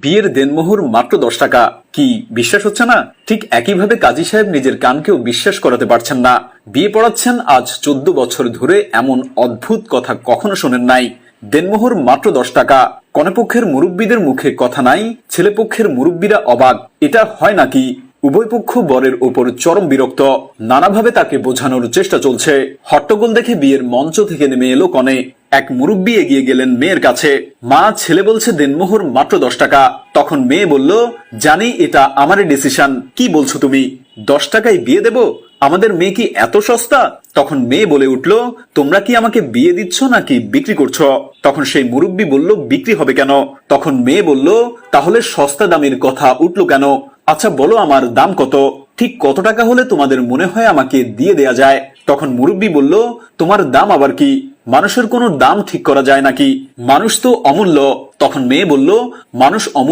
বিয়ের দেনমোহর মাত্র 10 টাকা। কি বিশ্বাস হচ্ছে না? ঠিক একইভাবে কাজী সাহেব নিজের কানকেও বিশ্বাস করাতে পারছেন না। বিয়ে পড়াচ্ছেন আজ 14 বছর ধরে, এমন অদ্ভুত কথা কখনো শোনেন নাই। দেনমোহর মাত্র 10 টাকা। কনেপক্ষের মুরব্বীদের মুখে কথা নাই, ছেলেপক্ষের মুরব্বীরা অবাক। এটা হয় নাকি? উভয় পক্ষ বরের ওপর চরম বিরক্ত। নানাভাবে তাকে বোঝানোর চেষ্টা চলছে। হট্টগোল দেখে বিয়ের মঞ্চ থেকে নেমে এলো কনে। এক মুরব্বী এগিয়ে গেলেন মেয়ের কাছে। মা, ছেলে বলছে দেনমোহর মাত্র 10 টাকা। তখন মেয়ে বলল, জানি এটা আমারই ডিসিশন। কি বলছো তুমি? 10 টাকায় বিয়ে দেব? আমাদের মেয়ে কি এত সস্তা? তখন মেয়ে বলে উঠল, তোমরা কি আমাকে বিয়ে দিচ্ছ নাকি বিক্রি করছো? তখন সেই মুরব্বী বলল, বিক্রি হবে কেন? তখন মেয়ে বলল, তাহলে সস্তা দামের কথা উঠলো কেন? আচ্ছা বলো, আমার দাম কত? ঠিক কত টাকা হলে তোমাদের মনে হয় আমাকে দিয়ে দেয়া যায়? তখন মুরব্বী বলল, তোমার দাম আবার কি? মানুষের কোনো দাম ঠিক করা যায় নাকি? মানুষ তো অমূল্য। তখন মেয়ে বলল, মানুষ অমূল্য